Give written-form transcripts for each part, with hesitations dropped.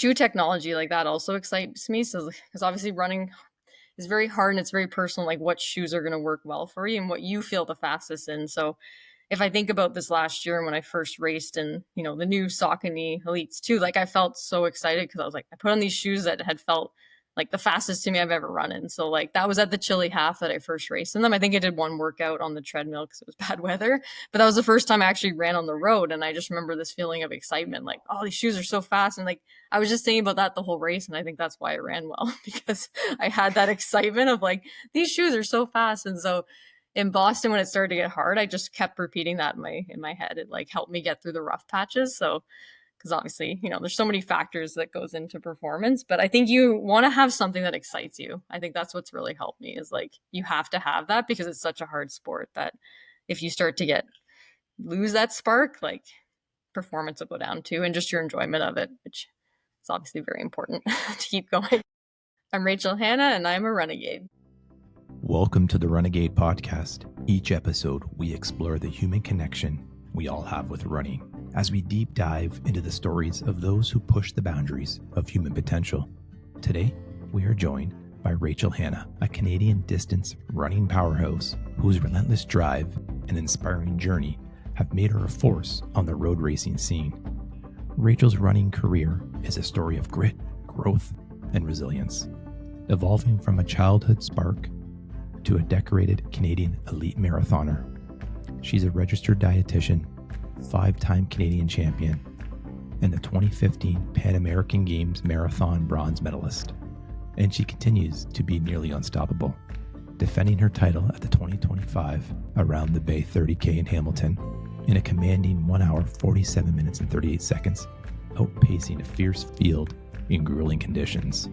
shoe technology like that also excites me. So, because obviously running is very hard and it's very personal, like what shoes are going to work well for you and what you feel the fastest in. So if I think about this last year when I first raced in, the new Saucony Elites too, like I felt so excited because I was like, I put on these shoes that had felt like the fastest to me I've ever run in. So like that was at the Chili Half that I first raced in them. I think I did one workout on the treadmill because it was bad weather, but that was the first time I actually ran on the road. And I just remember this feeling of excitement, like, oh, these shoes are so fast. And like, I was just thinking about that the whole race. And I think that's why I ran well, because I had that excitement of like, these shoes are so fast. And so in Boston, when it started to get hard, I just kept repeating that in my head. It like helped me get through the rough patches. So, because obviously, there's so many factors that goes into performance, but I think you want to have something that excites you. I think that's what's really helped me is like, you have to have that because it's such a hard sport that if you start to lose that spark, like performance will go down too, and just your enjoyment of it, which is obviously very important to keep going. I'm Rachel Hanna and I'm a renegade. Welcome to the RUNEGADE Podcast. Each episode, we explore the human connection we all have with running as we deep dive into the stories of those who push the boundaries of human potential. Today, we are joined by Rachel Hanna, a Canadian distance running powerhouse whose relentless drive and inspiring journey have made her a force on the road racing scene. Rachel's running career is a story of grit, growth, and resilience, evolving from a childhood spark to a decorated Canadian elite marathoner. She's a registered dietitian, 5-time Canadian champion, and the 2015 Pan American Games Marathon bronze medalist. And she continues to be nearly unstoppable, defending her title at the 2025 Around the Bay 30K in Hamilton in a commanding 1 hour, 47 minutes and 38 seconds, outpacing a fierce field in grueling conditions.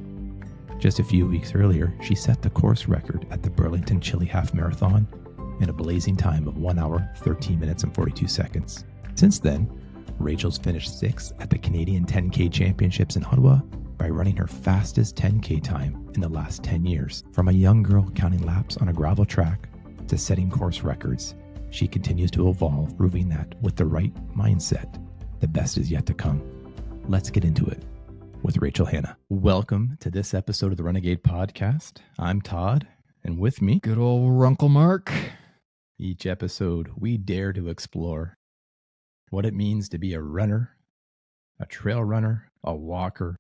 Just a few weeks earlier, she set the course record at the Burlington Chili Half Marathon in a blazing time of 1 hour, 13 minutes and 42 seconds. Since then, Rachel's finished 6th at the Canadian 10K Championships in Ottawa by running her fastest 10K time in the last 10 years. From a young girl counting laps on a gravel track to setting course records, she continues to evolve, proving that with the right mindset, the best is yet to come. Let's get into it with Rachel Hanna. Welcome to this episode of the RUNEGADE Podcast. I'm Todd, and with me, good old Uncle Mark. Each episode, we dare to explore what it means to be a runner, a trail runner, a walker,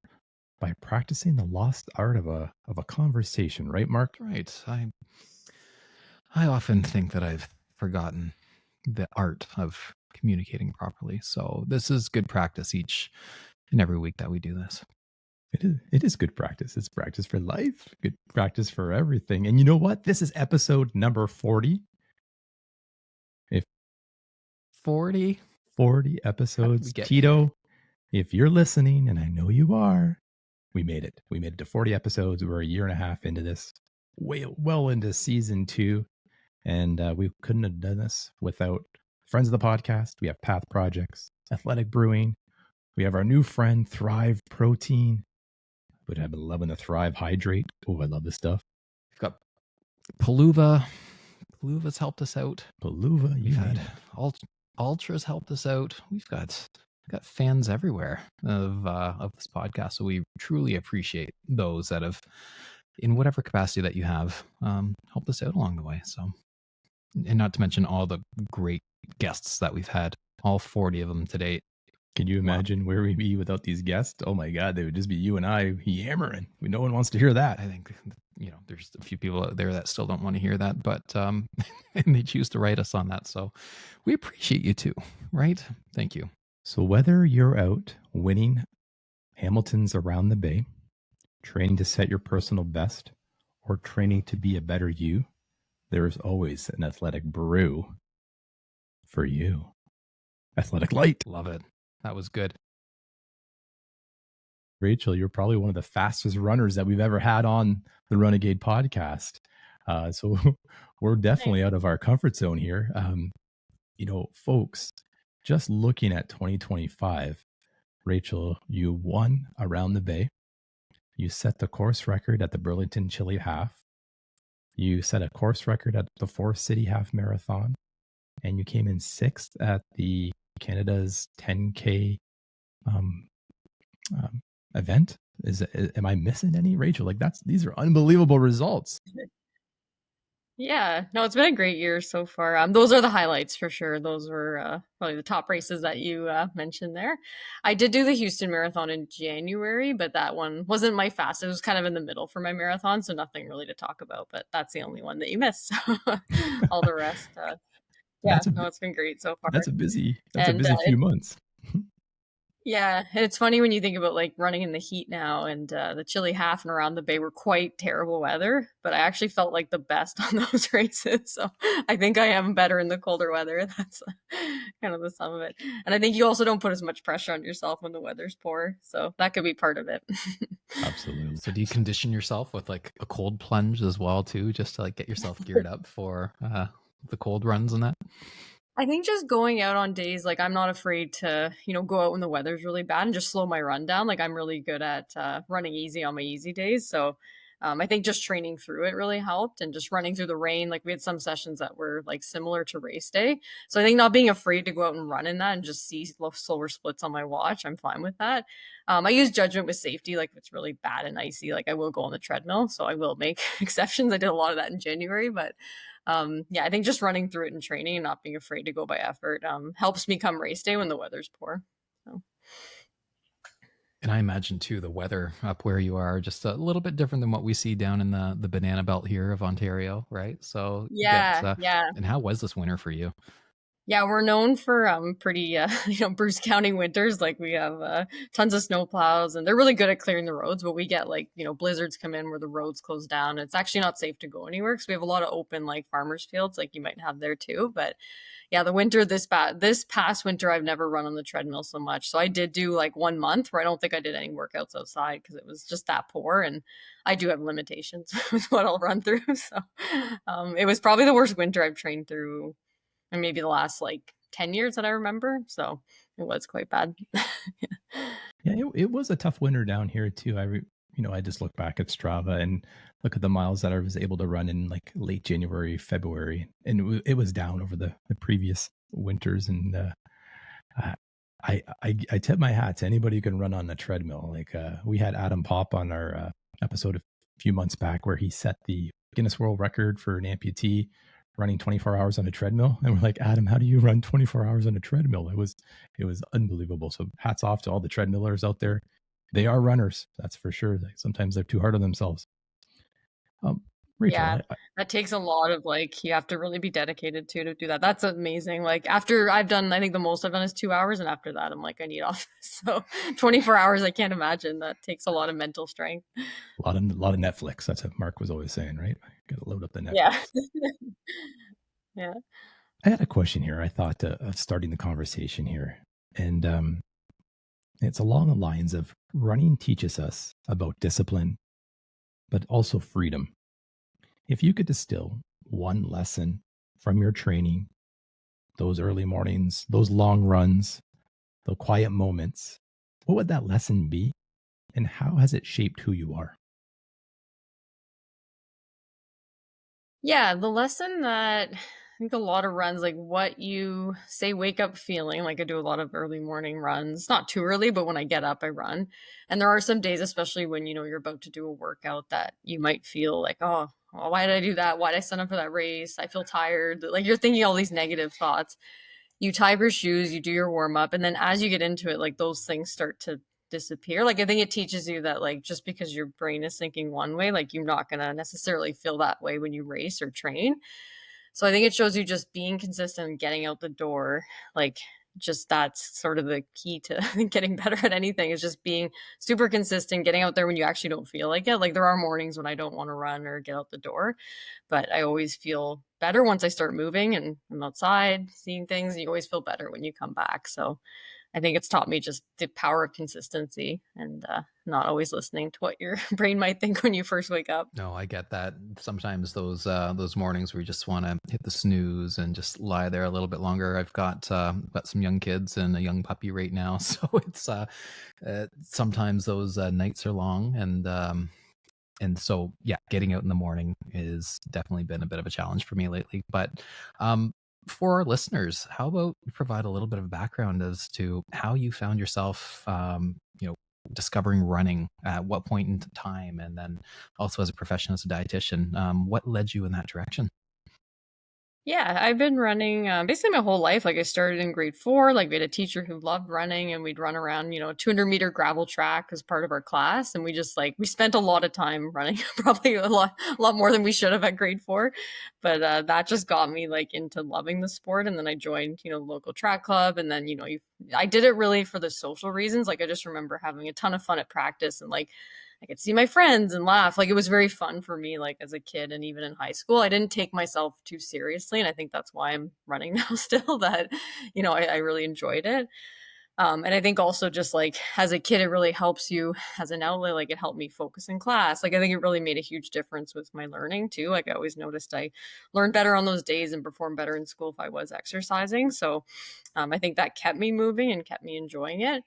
by practicing the lost art of a conversation, right, Mark? Right. I often think that I've forgotten the art of communicating properly. So this is good practice each and every week that we do this. It is good practice. It's practice for life, good practice for everything. And you know what? This is episode number 40. 40 episodes. Tito, if you're listening, and I know you are, we made it. We made it to 40 episodes. We're a year and a half into this, well into season 2. And we couldn't have done this without friends of the podcast. We have Path Projects, Athletic Brewing. We have our new friend, Thrive Protein. But I've been loving the Thrive Hydrate. Oh, I love this stuff. We've got Paluva. Paluva's helped us out. Paluva, We've had Ultra's helped us out. We've got fans everywhere of this podcast. So we truly appreciate those that have, in whatever capacity that you have, helped us out along the way. So, and not to mention all the great guests that we've had, all 40 of them to date. Can you imagine where we'd be without these guests? Oh my God, they would just be you and I yammering. No one wants to hear that. I think, there's a few people out there that still don't want to hear that, but and they choose to write us on that. So we appreciate you too, right? Thank you. So whether you're out winning Hamilton's Around the Bay, training to set your personal best, or training to be a better you, there is always an athletic brew for you. Athletic Light. Love it. That was good. Rachel, you're probably one of the fastest runners that we've ever had on the RUNEGADE Podcast. So we're definitely out of our comfort zone here. Folks, just looking at 2025, Rachel, you won Around the Bay. You set the course record at the Burlington Chili Half. You set a course record at the Forest City Half Marathon. And you came in 6th at the Canada's 10K event? Am I missing any, Rachel? Like these are unbelievable results. Yeah, no, it's been a great year so far. Those are the highlights for sure. Those were probably the top races that you mentioned there. I did do the Houston Marathon in January, but that one wasn't my fast. It was kind of in the middle for my marathon, so nothing really to talk about. But that's the only one that you missed. All the rest, yeah, That's a no, it's been great so far. that's a busy And few months. yeah, and it's funny when you think about like running in the heat now and the chilly half and around the bay were quite terrible weather, but I actually felt like the best on those races. So I think I am better in the colder weather. That's kind of the sum of it. And I think you also don't put as much pressure on yourself when the weather's poor. So that could be part of it. Absolutely. So do you condition yourself with like a cold plunge as well too, just to like get yourself geared up for the cold runs and that? I think just going out on days like I'm not afraid to, go out when the weather's really bad and just slow my run down. Like I'm really good at running easy on my easy days. So I think just training through it really helped and just running through the rain. Like we had some sessions that were like similar to race day. So I think not being afraid to go out and run in that and just see slower splits on my watch, I'm fine with that. I use judgment with safety. Like if it's really bad and icy, like I will go on the treadmill. So I will make exceptions. I did a lot of that in January, but yeah, I think just running through it and training and not being afraid to go by effort helps me come race day when the weather's poor. So. And I imagine too, the weather up where you are just a little bit different than what we see down in the banana belt here of Ontario, right? So Yeah, yeah. And how was this winter for you? Yeah, we're known for pretty Bruce County winters. Like we have tons of snow plows and they're really good at clearing the roads, but we get like, blizzards come in where the roads close down. It's actually not safe to go anywhere because we have a lot of open like farmers fields like you might have there too. But yeah, the winter this past winter I've never run on the treadmill so much. So I did do like 1 month where I don't think I did any workouts outside because it was just that poor and I do have limitations with what I'll run through. So it was probably the worst winter I've trained through and maybe the last like 10 years that I remember. So it was quite bad. Yeah, it was a tough winter down here too. I just look back at Strava and look at the miles that I was able to run in like late January, February, and it was down over the previous winters. And I tip my hat to anybody who can run on the treadmill. Like we had Adam Pop on our episode a few months back where he set the Guinness World Record for an amputee running 24 hours on a treadmill. And we're like, Adam, how do you run 24 hours on a treadmill? It was unbelievable. So hats off to all the treadmillers out there. They are runners, that's for sure. Like, sometimes they're too hard on themselves. Rachel, Yeah, that takes a lot of like, you have to really be dedicated to do that. That's amazing. Like after I've done, I think the most I've done is 2 hours. And after that, I'm like, I need off. So 24 hours, I can't imagine. That takes a lot of mental strength. A lot of Netflix. That's what Mark was always saying, right? Got to load up the Netflix. Yeah. Yeah. I had a question here. I thought of starting the conversation here. And it's along the lines of running teaches us about discipline, but also freedom. If you could distill one lesson from your training, those early mornings, those long runs, the quiet moments, what would that lesson be? And how has it shaped who you are? Yeah, the lesson that I think a lot of runs, like what you say, wake up feeling. Like I do a lot of early morning runs, not too early, but when I get up, I run. And there are some days, especially when, you're about to do a workout that you might feel like, oh, well, why did I do that? Why did I sign up for that race? I feel tired. Like you're thinking all these negative thoughts. You tie up your shoes, you do your warm up. And then as you get into it, like those things start to disappear. Like I think it teaches you that like just because your brain is thinking one way, like you're not going to necessarily feel that way when you race or train. So I think it shows you just being consistent and getting out the door. Like just that's sort of the key to getting better at anything is just being super consistent, getting out there when you actually don't feel like it. Like there are mornings when I don't want to run or get out the door, but I always feel better once I start moving and I'm outside seeing things. And you always feel better when you come back. So I think it's taught me just the power of consistency and not always listening to what your brain might think when you first wake up. No, I get that. Sometimes those mornings where you just want to hit the snooze and just lie there a little bit longer. I've got some young kids and a young puppy right now, so it's sometimes those nights are long, and so yeah, getting out in the morning is definitely been a bit of a challenge for me lately. But for our listeners, how about you provide a little bit of background as to how you found yourself, discovering running? At what point in time? And then also as a profession, as a dietitian, what led you in that direction? Yeah, I've been running basically my whole life. Like I started in grade 4. Like we had a teacher who loved running, and we'd run around, 200-meter gravel track as part of our class. And we spent a lot of time running, probably a lot more than we should have at grade 4. But that just got me like into loving the sport. And then I joined, the local track club. And then, I did it really for the social reasons. Like I just remember having a ton of fun at practice, and like I could see my friends and laugh. Like it was very fun for me, like as a kid and even in high school. I didn't take myself too seriously. And I think that's why I'm running now still, that, I really enjoyed it. And I think also just like as a kid, it really helps you as an outlet. Like it helped me focus in class. Like I think it really made a huge difference with my learning too. Like I always noticed I learned better on those days and performed better in school if I was exercising. So I think that kept me moving and kept me enjoying it.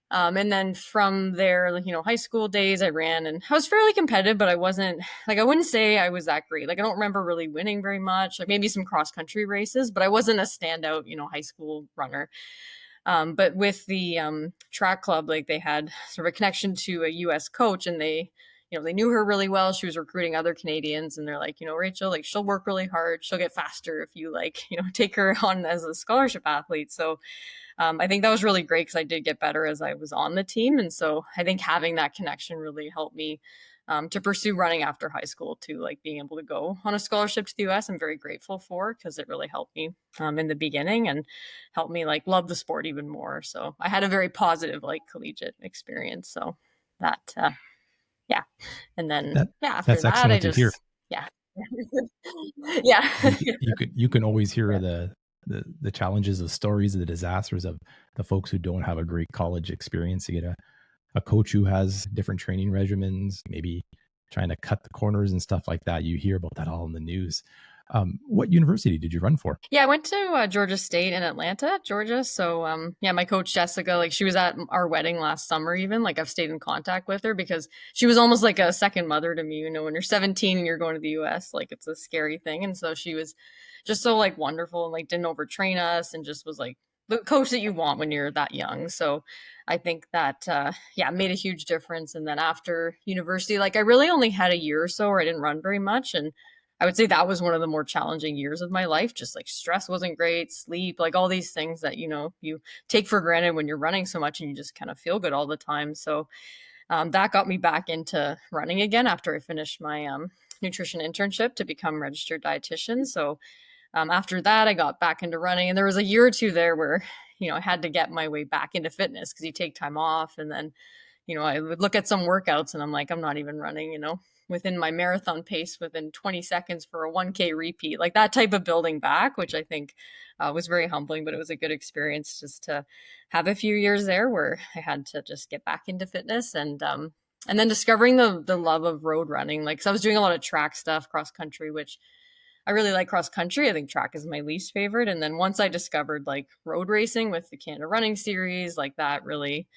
And then from there, high school days, I ran and I was fairly competitive, but I wasn't like, I wouldn't say I was that great. Like, I don't remember really winning very much, like maybe some cross country races, but I wasn't a standout, high school runner. But with the track club, like they had sort of a connection to a US coach, and they knew her really well. She was recruiting other Canadians, and they're like, Rachel, like she'll work really hard. She'll get faster if you like, take her on as a scholarship athlete. So I think that was really great because I did get better as I was on the team. And so I think having that connection really helped me to pursue running after high school too, like being able to go on a scholarship to the US. I'm very grateful for, because it really helped me in the beginning and helped me like love the sport even more. So I had a very positive like collegiate experience. So that, yeah. And then, after That's that, I excellent to hear. just, yeah. Yeah. You can always hear the challenges, the stories, the disasters of the folks who don't have a great college experience. You get a coach who has different training regimens, maybe trying to cut the corners and stuff like that. You hear about that all in the news. What university did you run for? Yeah, I went to Georgia State in Atlanta, Georgia. So, my coach Jessica, like she was at our wedding last summer. Even like I've stayed in contact with her because she was almost like a second mother to me. When you're 17 and you're going to the U.S., like it's a scary thing. And so she was just so like wonderful and like didn't overtrain us, and just was like the coach that you want when you're that young. So I think that made a huge difference. And then after university, like I really only had a year or so where I didn't run very much, and I would say that was one of the more challenging years of my life. Just like stress wasn't great, sleep, like all these things that, you take for granted when you're running so much and you just kind of feel good all the time. So that got me back into running again after I finished my nutrition internship to become registered dietitian. So after that, I got back into running, and there was a year or two there where, I had to get my way back into fitness because you take time off. And then, I would look at some workouts and I'm like, I'm not even running, within my marathon pace within 20 seconds for a 1K repeat, like that type of building back, which I think was very humbling, but it was a good experience just to have a few years there where I had to just get back into fitness. And then discovering the love of road running, like, so I was doing a lot of track stuff, cross country, which I really like cross country. I think track is my least favorite. And then once I discovered like road racing with the Canada Running Series, like that really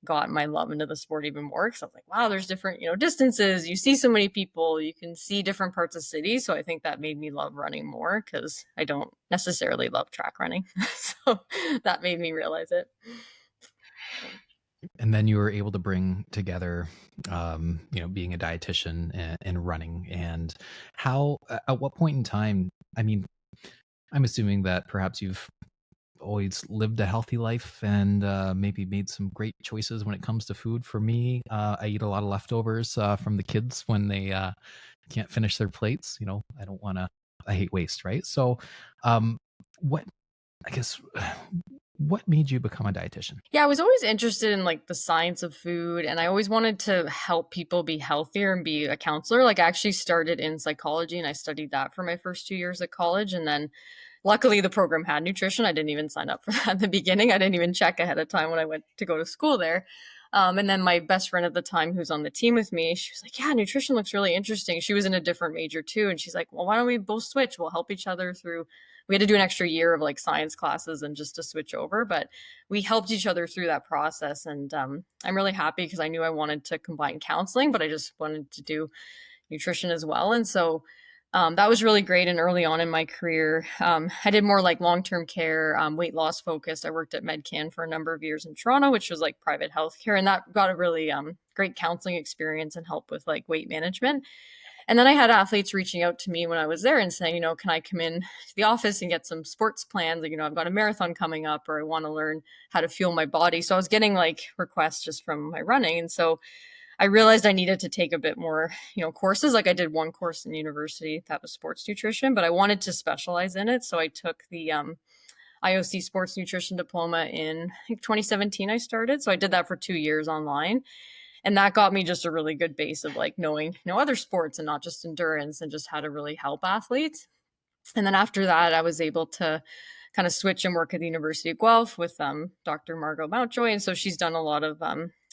got my love into the sport even more, because I was like, wow, there's different, distances. You see so many people, you can see different parts of cities. So I think that made me love running more, because I don't necessarily love track running. So that made me realize it. And then you were able to bring together, being a dietitian and running. And how, at what point in time, I mean, I'm assuming that perhaps you've always lived a healthy life and maybe made some great choices when it comes to food. For me, I eat a lot of leftovers from the kids when they can't finish their plates. I hate waste, right? So what, I guess, what made you become a dietitian? Yeah, I was always interested in like the science of food, and I always wanted to help people be healthier and be a counselor. Like I actually started in psychology, and I studied that for my first 2 years at college. And then luckily the program had nutrition. I didn't even sign up for that in the beginning. I didn't even check ahead of time when I went to go to school there. And then my best friend at the time, who's on the team with me, she was like, yeah, nutrition looks really interesting. She was in a different major too. And she's like, well, why don't we both switch? We'll help each other through. We had to do an extra year of like science classes and just to switch over, but we helped each other through that process. And I'm really happy because I knew I wanted to combine counseling, but I just wanted to do nutrition as well. And so That was really great. And early on in my career, I did more like long-term care, weight loss focused. I worked at MedCan for a number of years in Toronto, which was like private healthcare. And that got a really great counseling experience and help with like weight management. And then I had athletes reaching out to me when I was there and saying, can I come in to the office and get some sports plans? Like, I've got a marathon coming up, or I want to learn how to fuel my body. So I was getting like requests just from my running. And so I realized I needed to take a bit more, courses. Like I did one course in university that was sports nutrition, but I wanted to specialize in it. So I took the IOC Sports Nutrition Diploma in, I think, 2017 I started. So I did that for 2 years online. And that got me just a really good base of like knowing, other sports and not just endurance, and just how to really help athletes. And then after that, I was able to kind of switch and work at the University of Guelph with Dr. Margot Mountjoy. And so she's done a lot of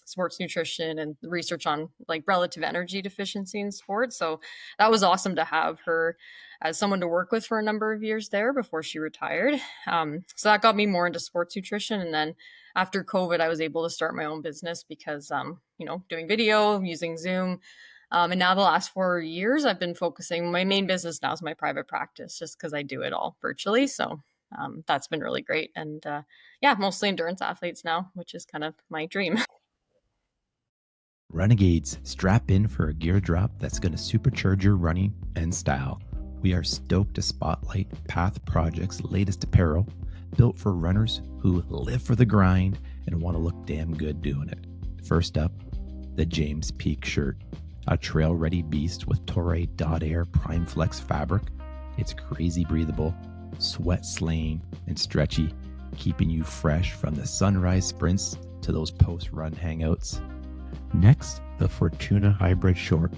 sports nutrition and research on like relative energy deficiency in sports. So that was awesome to have her as someone to work with for a number of years there before she retired. So that got me more into sports nutrition. And then after COVID, I was able to start my own business because, doing video, using Zoom. And now the last 4 years, I've been focusing, my main business now is my private practice, just because I do it all virtually. So that's been really great. And mostly endurance athletes now, which is kind of my dream. Renegades, strap in for a gear drop that's going to supercharge your running and style. We are stoked to spotlight Path Project's latest apparel, built for runners who live for the grind and want to look damn good doing it. First up, the James Peak shirt, a trail-ready beast with Toray Air Prime Flex fabric. It's crazy breathable, sweat-slaying, and stretchy, keeping you fresh from the sunrise sprints to those post-run hangouts. Next, the Fortuna Hybrid Short.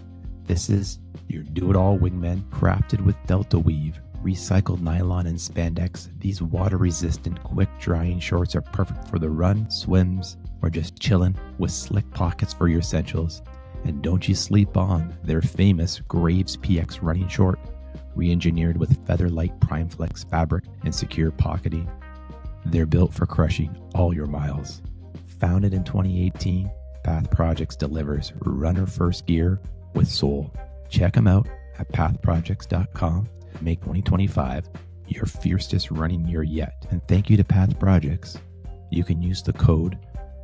This is your do-it-all wingman crafted with Delta Weave, recycled nylon and spandex. These water-resistant, quick-drying shorts are perfect for the run, swims, or just chilling, with slick pockets for your essentials. And don't you sleep on their famous Graves PX running short, re-engineered with feather-light Prime Flex fabric and secure pocketing. They're built for crushing all your miles. Founded in 2018, Path Projects delivers runner-first gear with soul. Check them out at pathprojects.com. Make 2025 your fiercest running year yet. And thank you to Path Projects. You can use the code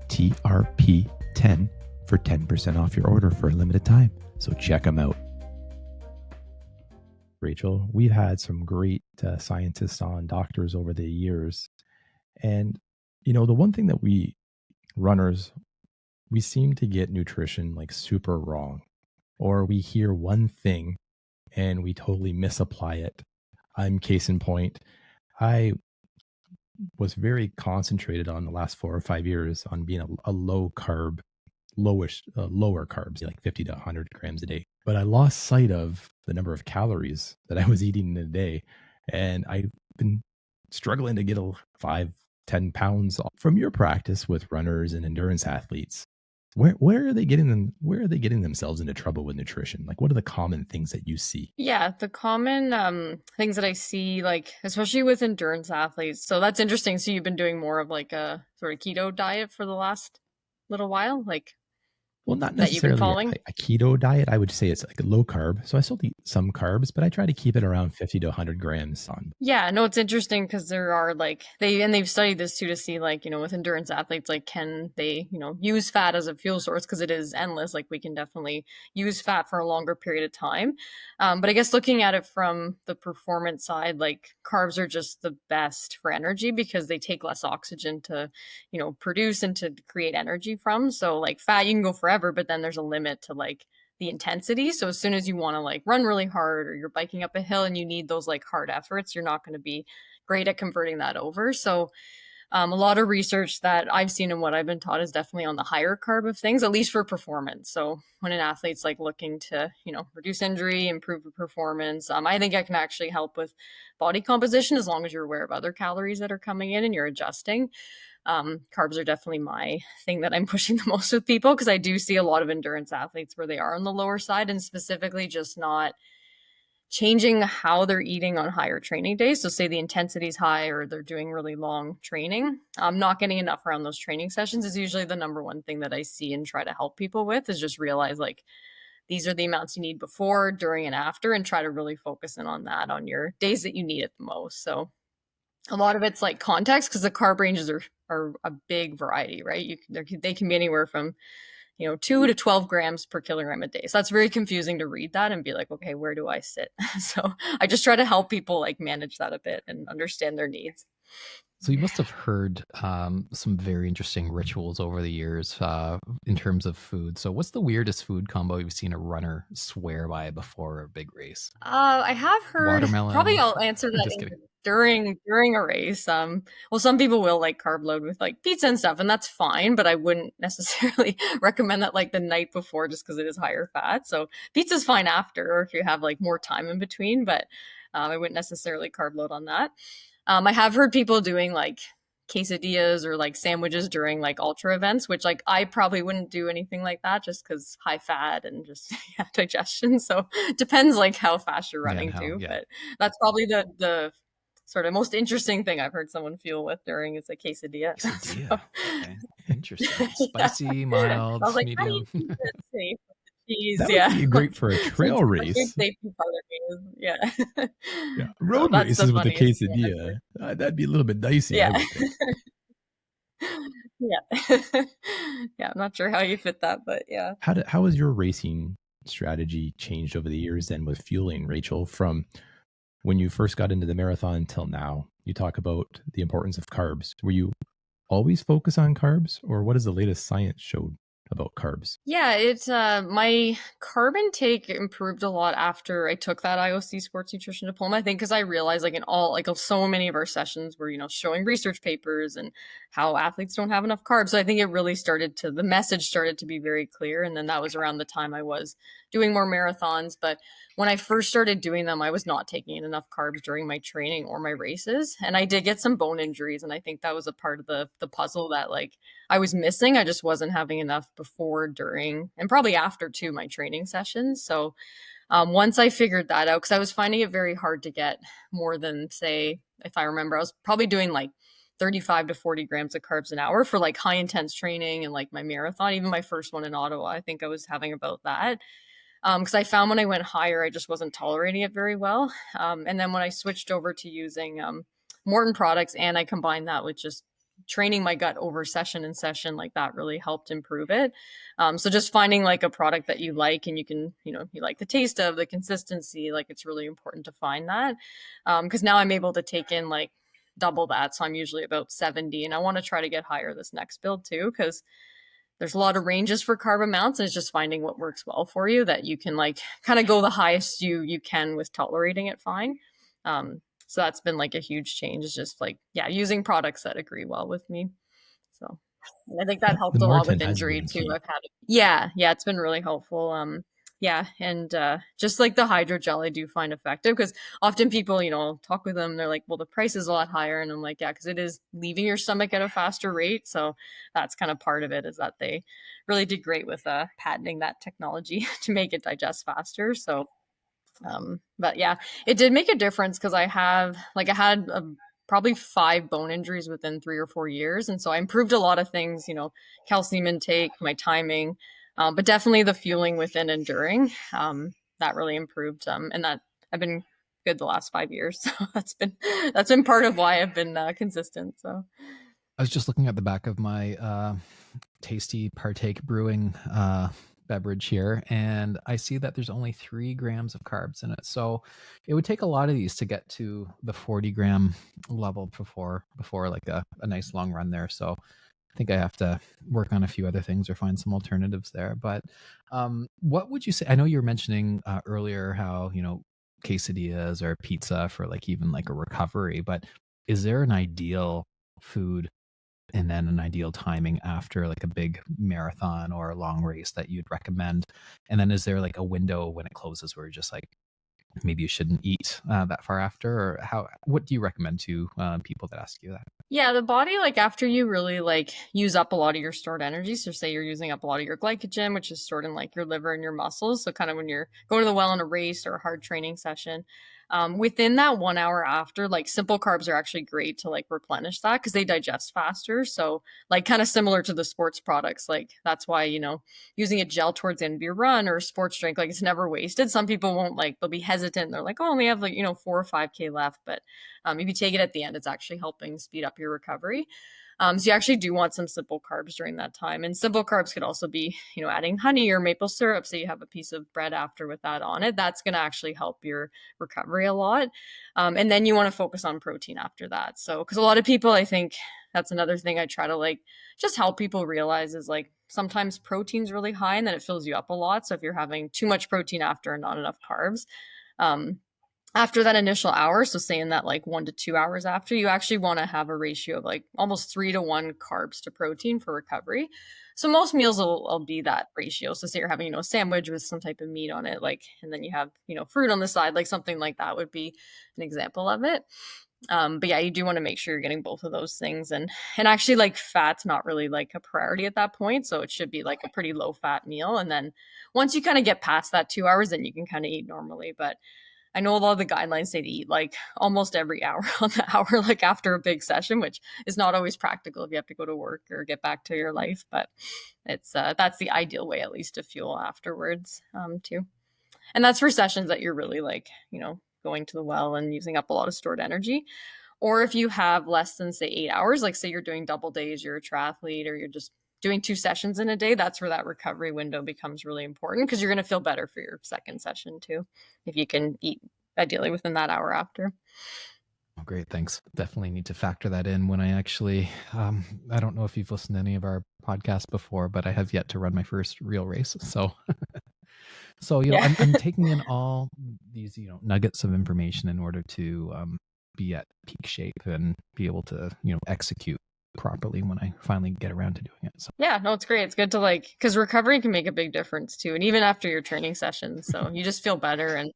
TRP10 for 10% off your order for a limited time. So check them out. Rachel, we've had some great scientists on, doctors over the years. And, the one thing that we runners, we seem to get nutrition like super wrong, or we hear one thing and we totally misapply it. I'm case in point. I was very concentrated on the last 4 or 5 years on being a lower carbs, like 50 to 100 grams a day. But I lost sight of the number of calories that I was eating in a day. And I've been struggling to get 5-10 pounds off. From your practice with runners and endurance athletes, where are they getting them? Where are they getting themselves into trouble with nutrition? Like, what are the common things that you see? Yeah, the common things that I see, like especially with endurance athletes. So that's interesting. So you've been doing more of like a sort of keto diet for the last little while, like Well, not that you've been necessarily following? a keto diet. I would say it's like a low carb. So I still eat some carbs, but I try to keep it around 50 to 100 grams on. Yeah, no, it's interesting because there are like they've studied this too to see like, with endurance athletes, like can they, use fat as a fuel source, because it is endless. Like we can definitely use fat for a longer period of time. But I guess looking at it from the performance side, like carbs are just the best for energy because they take less oxygen to, produce and to create energy from. So like fat, you can go forever, but then there's a limit to like the intensity. So as soon as you want to like run really hard, or you're biking up a hill and you need those like hard efforts, you're not going to be great at converting that over. So a lot of research that I've seen and what I've been taught is definitely on the higher carb of things, at least for performance. So when an athlete's like looking to, reduce injury, improve performance, I think I can actually help with body composition as long as you're aware of other calories that are coming in and you're adjusting. Carbs are definitely my thing that I'm pushing the most with people, because I do see a lot of endurance athletes where they are on the lower side, and specifically just not changing how they're eating on higher training days. So say the intensity is high or they're doing really long training. Not getting enough around those training sessions is usually the number one thing that I see and try to help people with, is just realize like these are the amounts you need before, during, and after, and try to really focus in on that on your days that you need it the most. So a lot of it's like context, because the carb ranges are a big variety, right? They can be anywhere from 2 to 12 grams per kilogram a day. So that's very confusing to read that and be like, okay, where do I sit? So I just try to help people like manage that a bit and understand their needs. So you must have heard some very interesting rituals over the years in terms of food. So what's the weirdest food combo you've seen a runner swear by before a big race? I have heard. Watermelon. Probably I'll answer that during a race. Well, some people will like carb load with like pizza and stuff, and that's fine. But I wouldn't necessarily recommend that like the night before, just because it is higher fat. So pizza's fine after, or if you have like more time in between. But I wouldn't necessarily carb load on that. I have heard people doing like quesadillas or like sandwiches during like ultra events, which like I probably wouldn't do anything like that, just because high fat and just digestion. So it depends like how fast you're running too. But that's probably the sort of most interesting thing I've heard someone fuel with during is a quesadilla. Quesadilla. So, okay. Interesting. Spicy, mild, I was like, medium. how do you keep it safe? That would be great for a trail race. Yeah. Road races with a quesadilla. That'd be a little bit dicey. Yeah. Yeah. I'm not sure how you fit that, but yeah. How has your racing strategy changed over the years then with fueling, Rachel, from when you first got into the marathon till now? You talk about the importance of carbs. Were you always focused on carbs, or what has the latest science showed about carbs? Yeah, it's my carb intake improved a lot after I took that IOC Sports Nutrition Diploma. I think because I realized like in all like so many of our sessions were showing research papers and how athletes don't have enough carbs. So I think it really the message started to be very clear. And then that was around the time I was doing more marathons. But when I first started doing them, I was not taking in enough carbs during my training or my races. And I did get some bone injuries. And I think that was a part of the puzzle that like I was missing. I just wasn't having enough before, during, and probably after too, my training sessions. So once I figured that out, because I was finding it very hard to get more than, say, if I remember, I was probably doing like 35 to 40 grams of carbs an hour for like high intense training and like my marathon, even my first one in Ottawa. I think I was having about that. Because I found when I went higher, I just wasn't tolerating it very well. And then when I switched over to using Morton products, and I combined that with just training my gut over session and session, like that really helped improve it. So just finding like a product that you like and you can, you like the taste of, the consistency, like it's really important to find that. Because now I'm able to take in like double that. So I'm usually about 70, and I want to try to get higher this next build too, because there's a lot of ranges for carb amounts, and it's just finding what works well for you that you can like kind of go the highest you can with tolerating it fine. So that's been like a huge change, is just like, using products that agree well with me. So and I think that helped a lot with injury too. I've had it's been really helpful. And just like the hydrogel, I do find effective, because often people, talk with them, they're like, well, the price is a lot higher. And I'm like, because it is leaving your stomach at a faster rate. So that's kind of part of it, is that they really did great with patenting that technology to make it digest faster. So, but yeah, it did make a difference, because I had probably 5 bone injuries within 3 or 4 years. And so I improved a lot of things, calcium intake, my timing, but definitely the fueling within and during, that really improved. And that I've been good the last 5 years. So that's been part of why I've been consistent. So I was just looking at the back of my Tasty Partake Brewing beverage here, and I see that there's only 3 grams of carbs in it. So it would take a lot of these to get to the 40 gram level before like a nice long run there. So I think I have to work on a few other things or find some alternatives there. But what would you say? I know you were mentioning earlier how, quesadillas or pizza for like even like a recovery, but is there an ideal food and then an ideal timing after like a big marathon or a long race that you'd recommend? And then is there like a window when it closes where you're just like, maybe you shouldn't eat that far after? Or what do you recommend to people that ask you that? Yeah, the body, like after you really like use up a lot of your stored energy, so say you're using up a lot of your glycogen, which is stored in like your liver and your muscles. So kind of when you're going to the well in a race or a hard training session, Within that 1 hour after, like simple carbs are actually great to like replenish that because they digest faster. So like kind of similar to the sports products, like that's why, using a gel towards the end of your run or a sports drink, like it's never wasted. Some people won't like, they'll be hesitant. They're like, oh, I only have like, 4 or 5K left. But if you take it at the end, it's actually helping speed up your recovery. So you actually do want some simple carbs during that time. And simple carbs could also be, adding honey or maple syrup. So you have a piece of bread after with that on it. That's going to actually help your recovery a lot. And then you want to focus on protein after that. So, because a lot of people, I think that's another thing I try to like just help people realize is like sometimes protein's really high and then it fills you up a lot. So if you're having too much protein after and not enough carbs, after that initial hour, so saying that like 1 to 2 hours after, you actually want to have a ratio of like almost 3-to-1 carbs to protein for recovery. So most meals will be that ratio. So say you're having, a sandwich with some type of meat on it, like, and then you have, fruit on the side, like something like that would be an example of it. But yeah, you do want to make sure you're getting both of those things, and actually like fat's not really like a priority at that point. So it should be like a pretty low fat meal. And then once you kind of get past that 2 hours, then you can kind of eat normally. But I know a lot of the guidelines say to eat like almost every hour on the hour, like after a big session, which is not always practical if you have to go to work or get back to your life. But it's that's the ideal way, at least, to fuel afterwards, too. And that's for sessions that you're really like, going to the well and using up a lot of stored energy. Or if you have less than, say, 8 hours, like say you're doing double days, you're a triathlete, or you're just doing 2 sessions in a day, that's where that recovery window becomes really important because you're going to feel better for your second session too, if you can eat ideally within that hour after. Oh, great. Thanks. Definitely need to factor that in when I actually, I don't know if you've listened to any of our podcasts before, but I have yet to run my first real race. So, Yeah. I'm taking in all these, nuggets of information in order to be at peak shape and be able to, execute properly when I finally get around to doing it. So Yeah, no, it's great. It's good to like, because recovery can make a big difference too. And even after your training sessions, so you just feel better. And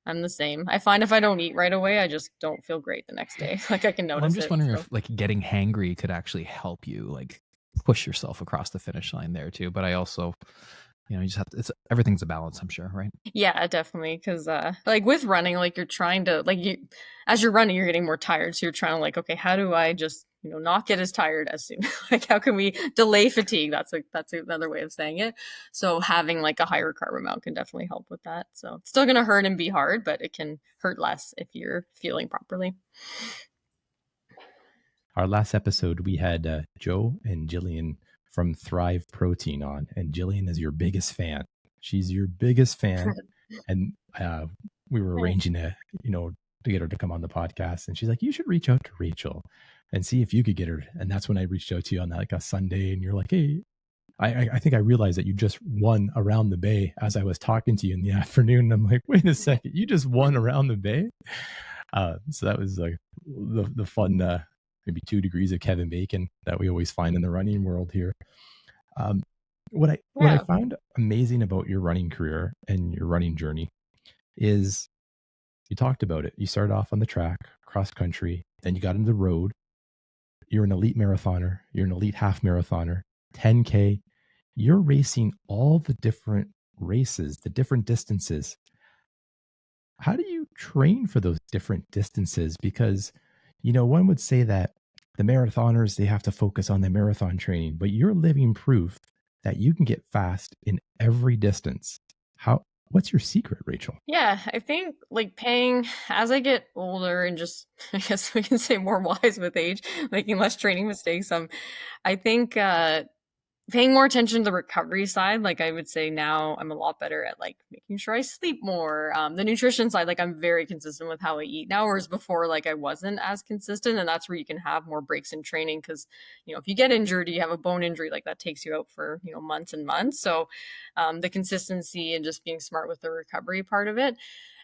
I'm the same. I find if I don't eat right away, I just don't feel great the next day. Like I can well, I'm notice just it. wondering So. if like getting hangry could actually help you like push yourself across the finish line there too. But I also, you just have to, everything's a balance, I'm sure, right? Yeah, definitely. Because like with running, like you're trying to like as you're running, you're getting more tired. So you're trying to like, okay, how do I just not get as tired as soon? Like how can we delay fatigue? That's another way of saying it. So having like a higher carb amount can definitely help with that. So it's still gonna hurt and be hard, but it can hurt less if you're feeling properly. Our last episode, we had Joe and Jillian from Thrive Protein on, and Jillian is your biggest fan. She's your biggest fan, and we were arranging to get her to come on the podcast, and she's like, "You should reach out to Rachel and see if you could get her." And that's when I reached out to you on like a Sunday, and you're like, "Hey." I think I realized that you just won around the bay as I was talking to you in the afternoon. And I'm like, wait a second, you just won around the bay? So that was like the fun, maybe 2 degrees of Kevin Bacon that we always find in the running world here. What I found amazing about your running career and your running journey is you talked about it. You started off on the track, cross country, then you got into the road. You're an elite marathoner. You're an elite half marathoner, 10K. You're racing all the different races, the different distances. How do you train for those different distances? Because, one would say that the marathoners, they have to focus on their marathon training, but you're living proof that you can get fast in every distance. What's your secret, Rachel? Yeah, I think like paying as I get older and just, I guess we can say more wise with age, making less training mistakes. I think paying more attention to the recovery side, like I would say now I'm a lot better at like making sure I sleep more. The nutrition side, like I'm very consistent with how I eat now, whereas before, like I wasn't as consistent. And that's where you can have more breaks in training. Cause if you get injured, you have a bone injury, like that takes you out for, months and months. So the consistency and just being smart with the recovery part of it.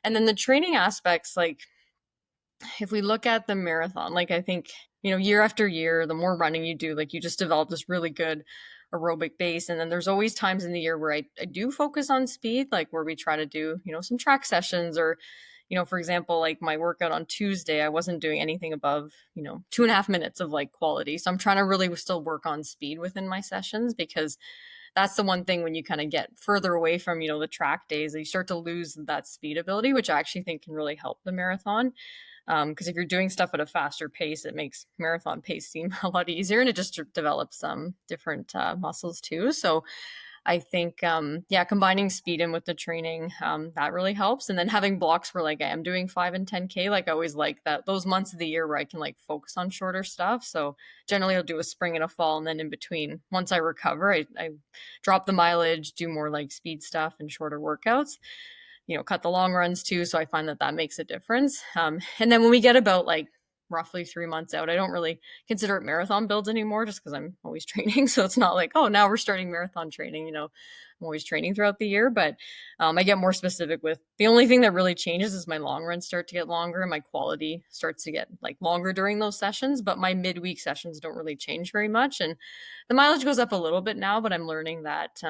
And then the training aspects, like if we look at the marathon, like I think, year after year, the more running you do, like you just develop this really good aerobic base. And then there's always times in the year where I do focus on speed, like where we try to do, some track sessions or, for example, like my workout on Tuesday, I wasn't doing anything above, 2.5 minutes of like quality. So I'm trying to really still work on speed within my sessions because that's the one thing when you kind of get further away from, the track days, you start to lose that speed ability, which I actually think can really help the marathon. Because if you're doing stuff at a faster pace, it makes marathon pace seem a lot easier, and it just develops some different muscles too. So I think, combining speed in with the training, that really helps. And then having blocks where like I am doing 5 and 10K, like I always like that, those months of the year where I can like focus on shorter stuff. So generally I'll do a spring and a fall. And then in between, once I recover, I drop the mileage, do more like speed stuff and shorter workouts, cut the long runs too. So I find that makes a difference. And then when we get about like roughly 3 months out, I don't really consider it marathon builds anymore, just because I'm always training. So it's not like, oh, now we're starting marathon training. I'm always training throughout the year, but I get more specific with the only thing that really changes is my long runs start to get longer and my quality starts to get like longer during those sessions. But my midweek sessions don't really change very much. And the mileage goes up a little bit now, but I'm learning that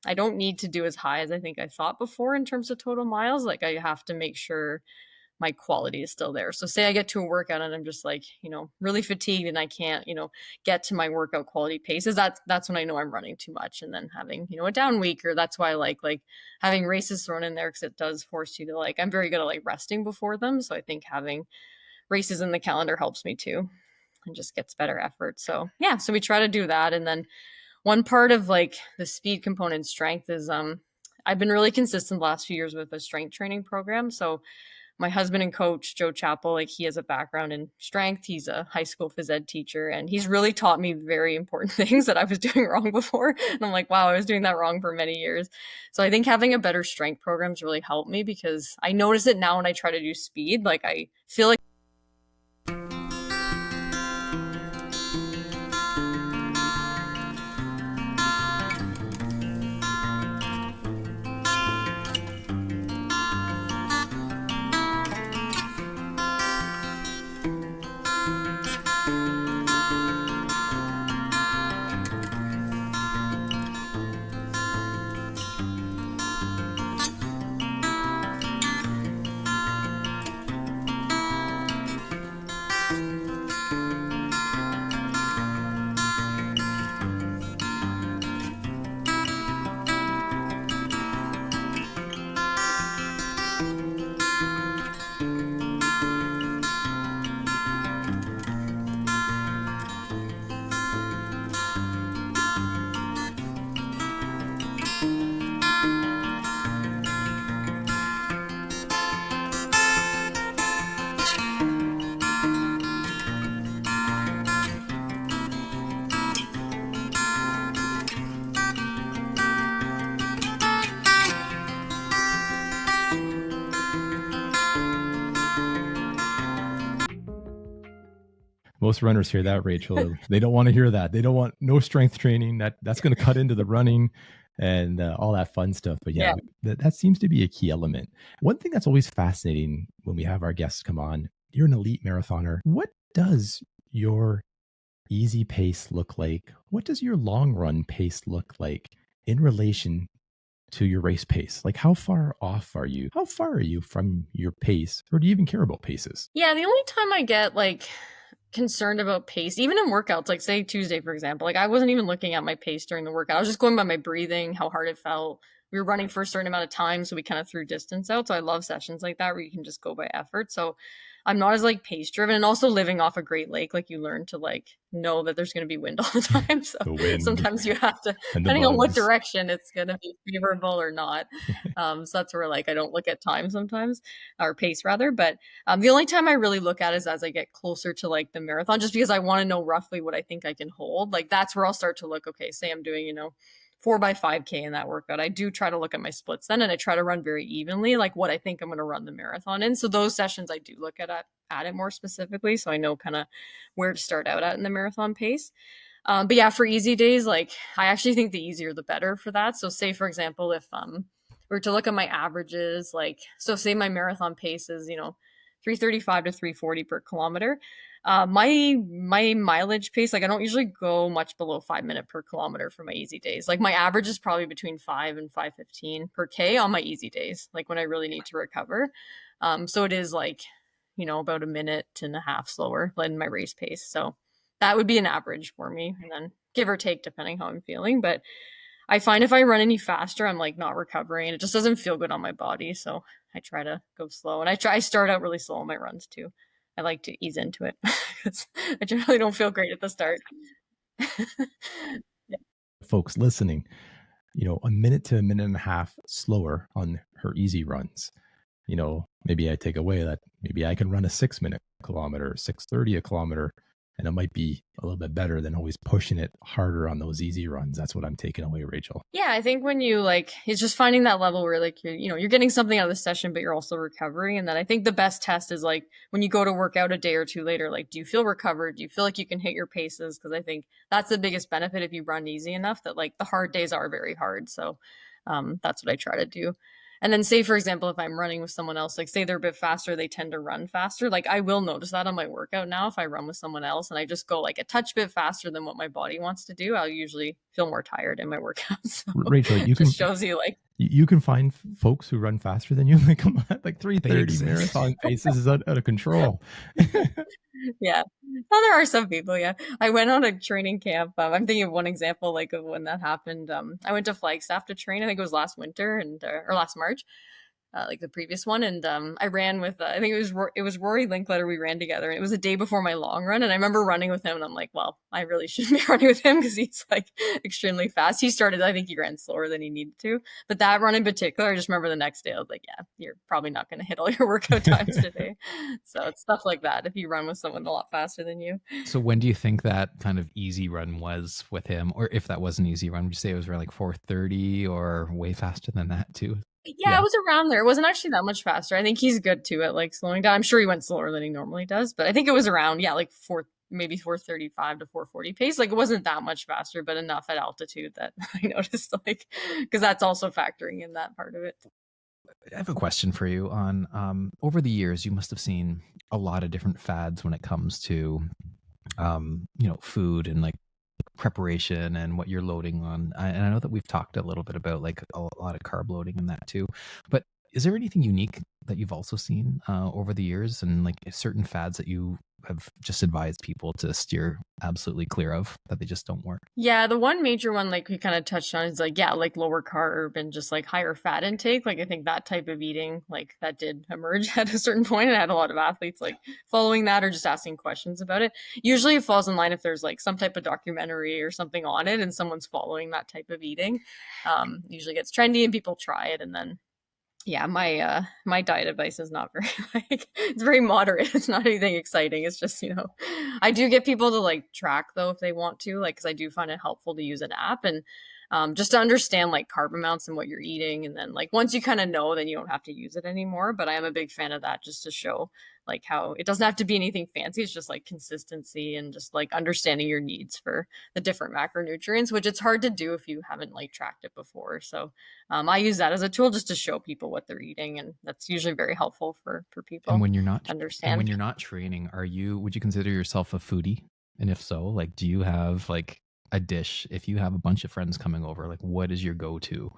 I don't need to do as high as I think I thought before in terms of total miles. Like I have to make sure my quality is still there. So say I get to a workout and I'm just like, really fatigued and I can't, get to my workout quality paces. That's when I know I'm running too much. And then having, a down week, or that's why I like having races thrown in there, because it does force you to I'm very good at like resting before them. So I think having races in the calendar helps me too, and just gets better effort. So yeah, so we try to do that. And then one part of like the speed component strength is I've been really consistent the last few years with a strength training program. So my husband and coach, Joe Chappell, he has a background in strength. He's a high school phys ed teacher, and he's really taught me very important things that I was doing wrong before. And I'm like, wow, I was doing that wrong for many years. So I think having a better strength program's really helped me, because I notice it now when I try to do speed. Like I feel like Most runners hear that, Rachel. They don't want to hear that. They don't want no strength training. That's going to cut into the running and all that fun stuff. But yeah, that seems to be a key element. One thing that's always fascinating when we have our guests come on, you're an elite marathoner. What does your easy pace look like? What does your long run pace look like in relation to your race pace? Like, how far off are you? How far are you from your pace? Or do you even care about paces? Yeah, the only time I get concerned about pace, even in workouts, like say Tuesday, for example, I wasn't even looking at my pace during the workout. I was just going by my breathing, how hard it felt. We were running for a certain amount of time, so we kind of threw distance out. So I love sessions like that where you can just go by effort. So I'm not as pace driven, and also living off a Great Lake, you learn to know that there's going to be wind all the time. So sometimes you have to, depending on what direction it's going to be favorable or not. So that's where I don't look at time sometimes, or pace rather. But the only time I really look at is as I get closer to the marathon, just because I want to know roughly what I think I can hold. That's where I'll start to look, okay, say I'm doing, 4x5K in that workout. I do try to look at my splits then, and I try to run very evenly, what I think I'm going to run the marathon in. So those sessions I do look at it more specifically, so I know kind of where to start out at in the marathon pace. But yeah, for easy days, I actually think the easier the better for that. So say, for example, if we were to look at my averages, so say my marathon pace is 335 to 340 per kilometer. My mileage pace, I don't usually go much below 5 minutes per kilometer for my easy days. My average is probably between 5 and 5:15 per K on my easy days, when I really need to recover. So it is about a minute and a half slower than my race pace. So that would be an average for me, and then give or take depending how I'm feeling. But I find if I run any faster, I'm like not recovering. It just doesn't feel good on my body. So I try to go slow, and I start out really slow on my runs too. I like to ease into it because I generally don't feel great at the start. Yeah. Folks listening, a minute to a minute and a half slower on her easy runs. Maybe I take away that maybe I can run a 6-minute kilometer, 6:30 a kilometer, and it might be a little bit better than always pushing it harder on those easy runs. That's what I'm taking away, Rachel. Yeah, I think when you it's just finding that level where like you're getting something out of the session, but you're also recovering. And then I think the best test is like when you go to work out a day or two later, like, do you feel recovered? Do you feel like you can hit your paces? Because I think that's the biggest benefit if you run easy enough, that like the hard days are very hard. So that's what I try to do. And then say, for example, if I'm running with someone else, like say they're a bit faster, they tend to run faster. Like I will notice that on my workout now. If I run with someone else and I just go like a touch bit faster than what my body wants to do, I'll usually feel more tired in my workout. So Rachel, you just shows you like you can find folks who run faster than you. Like, come on, like 3:30 marathon paces is out of control. Yeah. Well, there are some people. Yeah. I went on a training camp. I'm thinking of one example, like of when that happened. I went to Flagstaff to train. I think it was last winter or last March. Like the previous one, and I ran with I think it was Rory Linkletter. We ran together, and it was a day before my long run, and I remember running with him, and I'm like, well, I really shouldn't be running with him because he's like extremely fast. He started, I think he ran slower than he needed to, but that run in particular, I just remember the next day I was like, yeah, you're probably not going to hit all your workout times today. So it's stuff like that if you run with someone a lot faster than you. So when do you think that kind of easy run was with him, or if that was an easy run, would you say it was around like 4:30 or way faster than that too? Yeah, it was around there. It wasn't actually that much faster. I think he's good too at like slowing down. I'm sure he went slower than he normally does, but I think it was around, like maybe 4:35 to 4:40 pace. Like it wasn't that much faster, but enough at altitude that I noticed, like, because that's also factoring in that part of it. I have a question for you on over the years, you must have seen a lot of different fads when it comes to food and like preparation and what you're loading on. And I know that we've talked a little bit about like a lot of carb loading and that too, but is there anything unique that you've also seen over the years, and like certain fads that you have just advised people to steer absolutely clear of, that they just don't work? Yeah, the one major one, like we kind of touched on, is like, like lower carb and just like higher fat intake. Like I think that type of eating, like that did emerge at a certain point, and I had a lot of athletes like following that or just asking questions about it. Usually it falls in line if there's like some type of documentary or something on it and someone's following that type of eating. Usually gets trendy and people try it, and then my diet advice is not very it's very moderate. It's not anything exciting. It's just, I do get people to like track though if they want to, like, because I do find it helpful to use an app and just to understand like carb amounts and what you're eating. And then like once you kind of know, then you don't have to use it anymore. But I am a big fan of that, just to show like how it doesn't have to be anything fancy. It's just like consistency and just like understanding your needs for the different macronutrients, which it's hard to do if you haven't like tracked it before. So I use that as a tool just to show people what they're eating, and that's usually very helpful for people. And when you're not understand, and when you're not training, would you consider yourself a foodie? And if so, like, do you have like a dish? If you have a bunch of friends coming over, like, what is your go-to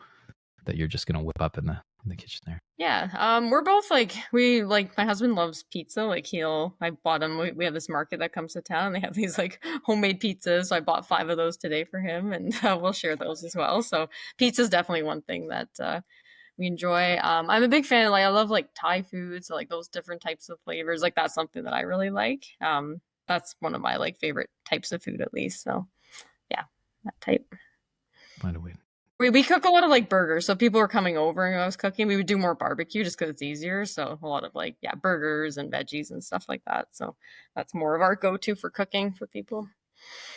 that you're just gonna whip up in the kitchen there? Yeah, we're both like, my husband loves pizza. Like I bought him. We have this market that comes to town, and they have these like homemade pizzas. So I bought 5 of those today for him, and we'll share those as well. So pizza is definitely one thing that we enjoy. I'm a big fan of, like, I love like Thai food, so like those different types of flavors. Like that's something that I really like. That's one of my like favorite types of food, at least. So yeah, that type. Find a way. We cook a lot of like burgers. So people were coming over and I was cooking. We would do more barbecue just because it's easier. So a lot of like, burgers and veggies and stuff like that. So that's more of our go-to for cooking for people.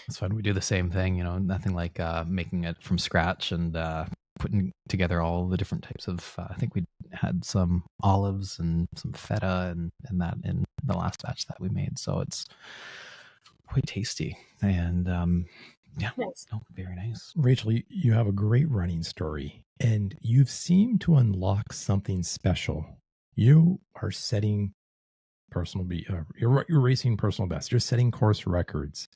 That's fun. We do the same thing, nothing like making it from scratch and putting together all the different types of, I think we had some olives and some feta and that in the last batch that we made. So it's quite tasty. And Nice. very nice. Rachel, you have a great running story, and you've seemed to unlock something special. You are setting you're racing personal best. You're setting course records,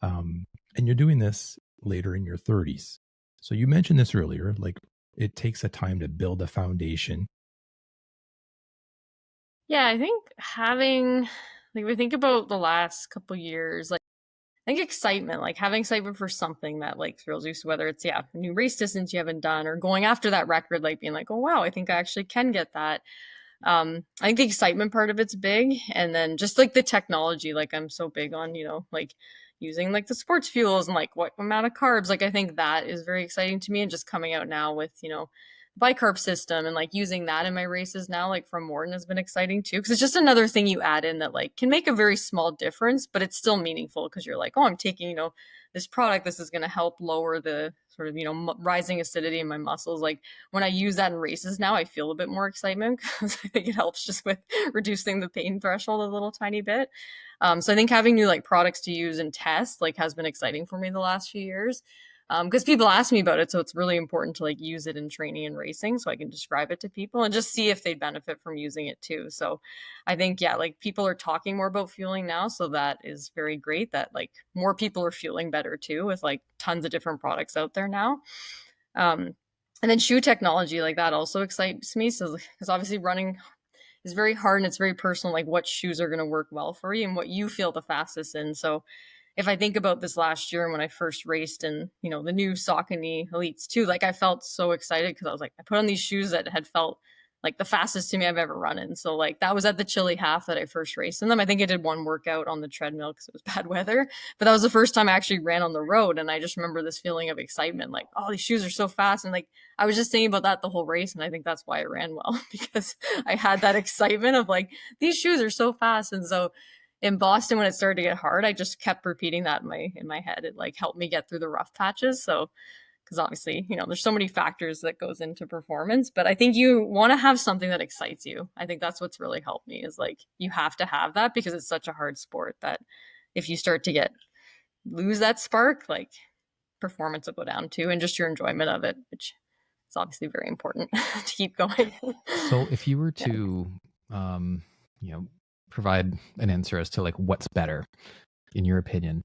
and you're doing this later in your 30s. So you mentioned this earlier, like it takes a time to build a foundation. Yeah, I think having, like, we think about the last couple years, like think excitement, like having excitement for something that like thrills you. So whether it's, yeah, a new race distance you haven't done or going after that record, like being like, oh, wow, I think I actually can get that. I think the excitement part of it's big. And then just like the technology, like I'm so big on, like using like the sports fuels and like what amount of carbs. Like I think that is very exciting to me. And just coming out now with, bicarb system and like using that in my races now, like from Morton has been exciting too. Cause it's just another thing you add in that like can make a very small difference, but it's still meaningful because you're like, oh, I'm taking, this product, this is going to help lower the sort of, rising acidity in my muscles. Like when I use that in races now, I feel a bit more excitement because I think it helps just with reducing the pain threshold a little tiny bit. So I think having new like products to use and test like has been exciting for me the last few years. Because people ask me about it, so it's really important to like use it in training and racing so I can describe it to people and just see if they benefit from using it too. So I think, yeah, like people are talking more about fueling now, so that is very great that like more people are fueling better too with like tons of different products out there now. And then shoe technology, like that also excites me. So because obviously running is very hard and it's very personal, like what shoes are going to work well for you and what you feel the fastest in. So if I think about this last year when I first raced in, the new Saucony Elites too, like I felt so excited because I was like, I put on these shoes that had felt like the fastest to me I've ever run in. So like that was at the Chili Half that I first raced in them. I think I did one workout on the treadmill because it was bad weather, but that was the first time I actually ran on the road. And I just remember this feeling of excitement, like, oh, these shoes are so fast. And like, I was just thinking about that the whole race. And I think that's why I ran well because I had that excitement of like, these shoes are so fast. And so in Boston, when it started to get hard, I just kept repeating that in my head. It like helped me get through the rough patches. So, because obviously, there's so many factors that goes into performance, but I think you want to have something that excites you. I think that's what's really helped me is like, you have to have that because it's such a hard sport that if you start to lose that spark, like performance will go down too. And just your enjoyment of it, which is obviously very important to keep going. So if you were to, provide an answer as to like what's better in your opinion,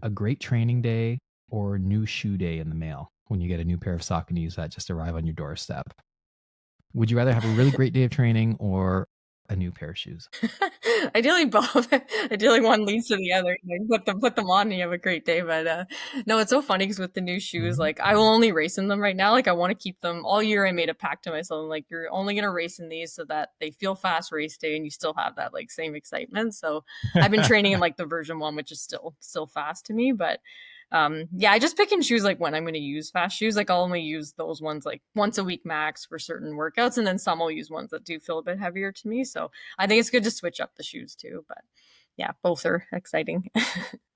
a great training day or new shoe day in the mail when you get a new pair of Sauconys that just arrive on your doorstep? Would you rather have a really great day of training or a new pair of shoes? Ideally both. Ideally one leads to the other. Put them on and you have a great day. But no, it's so funny because with the new shoes, like I will only race in them right now. Like I want to keep them all year. I made a pact to myself. I'm like, you're only going to race in these so that they feel fast race day and you still have that like same excitement. So I've been training in like the version 1, which is still fast to me. But yeah, I just pick and choose like when I'm going to use fast shoes. Like I'll only use those ones like once a week max for certain workouts. And then some I'll use ones that do feel a bit heavier to me. So I think it's good to switch up the shoes too, but yeah, both are exciting.